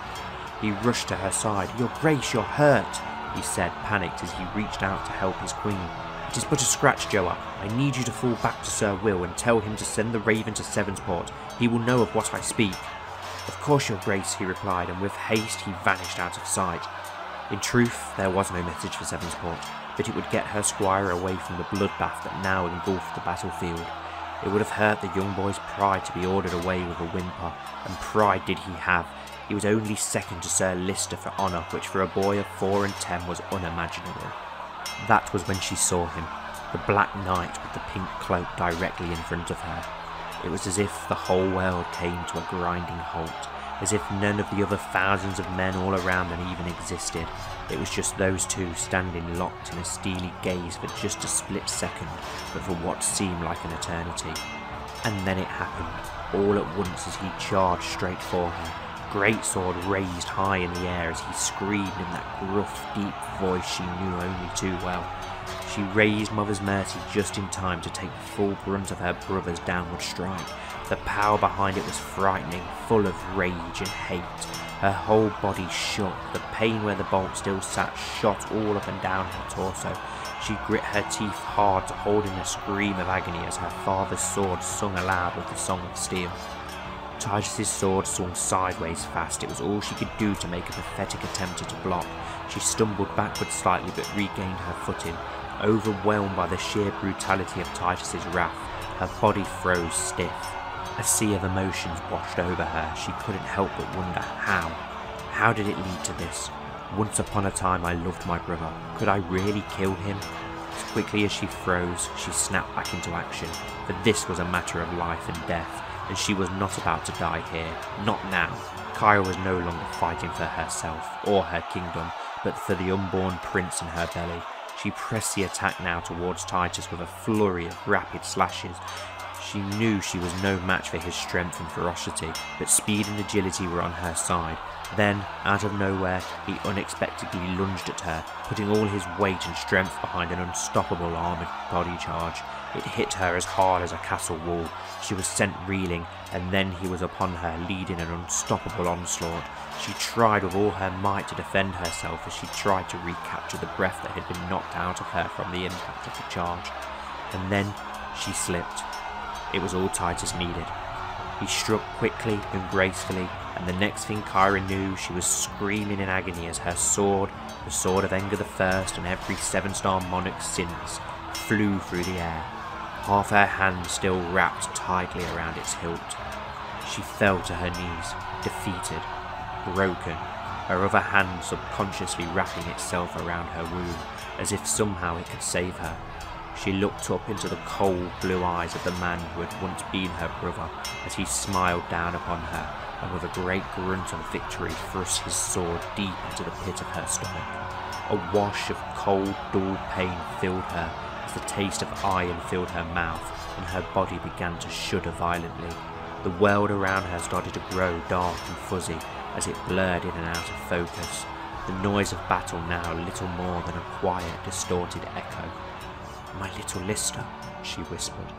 He rushed to her side. "Your Grace, you're hurt," he said, panicked as he reached out to help his queen. "It is but a scratch, Joa. I need you to fall back to Sir Will and tell him to send the Raven to Sevensport. He will know of what I speak." "Of course, Your Grace," he replied, and with haste he vanished out of sight. In truth, there was no message for Sevensport, but it would get her squire away from the bloodbath that now engulfed the battlefield. It would have hurt the young boy's pride to be ordered away with a whimper, and pride did he have. He was only second to Sir Lister for honour, which for a boy of 4 and 10 was unimaginable. That was when she saw him, the Black Knight with the pink cloak directly in front of her. It was as if the whole world came to a grinding halt, as if none of the other thousands of men all around them even existed. It was just those two standing locked in a steely gaze for just a split second, but for what seemed like an eternity. And then it happened, all at once as he charged straight for her, greatsword raised high in the air as he screamed in that gruff, deep voice she knew only too well. She raised Mother's Mercy just in time to take the full brunt of her brother's downward strike. The power behind it was frightening, full of rage and hate. Her whole body shook, the pain where the bolt still sat shot all up and down her torso. She grit her teeth hard to hold in a scream of agony as her father's sword sung aloud with the Song of Steel. Titus's sword swung sideways fast. It was all she could do to make a pathetic attempt at a block. She stumbled backwards slightly but regained her footing. Overwhelmed by the sheer brutality of Titus's wrath, her body froze stiff. A sea of emotions washed over her. She couldn't help but wonder how. How did it lead to this? Once upon a time I loved my brother. Could I really kill him? As quickly as she froze, she snapped back into action, for this was a matter of life and death. and she was not about to die here. Not now. Kyra was no longer fighting for herself or her kingdom, but for the unborn prince in her belly. She pressed the attack now towards Titus with a flurry of rapid slashes. She knew she was no match for his strength and ferocity, but speed and agility were on her side. Then, out of nowhere, he unexpectedly lunged at her, putting all his weight and strength behind an unstoppable armoured body charge. It hit her as hard as a castle wall. She was sent reeling, and then he was upon her, leading an unstoppable onslaught. She tried with all her might to defend herself as she tried to recapture the breath that had been knocked out of her from the impact of the charge. And then she slipped. It was all Titus needed. He struck quickly and gracefully, and the next thing Kyra knew, she was screaming in agony as her sword, the sword of Enger I and every 7-star monarch since, flew through the air, half her hand still wrapped tightly around its hilt. She fell to her knees, defeated, broken, her other hand subconsciously wrapping itself around her wound, as if somehow it could save her. She looked up into the cold blue eyes of the man who had once been her brother as he smiled down upon her, and with a great grunt of victory thrust his sword deep into the pit of her stomach. A wash of cold, dull pain filled her as the taste of iron filled her mouth, and her body began to shudder violently. The world around her started to grow dark and fuzzy as it blurred in and out of focus, the noise of battle now little more than a quiet, distorted echo. "My little Lister," she whispered.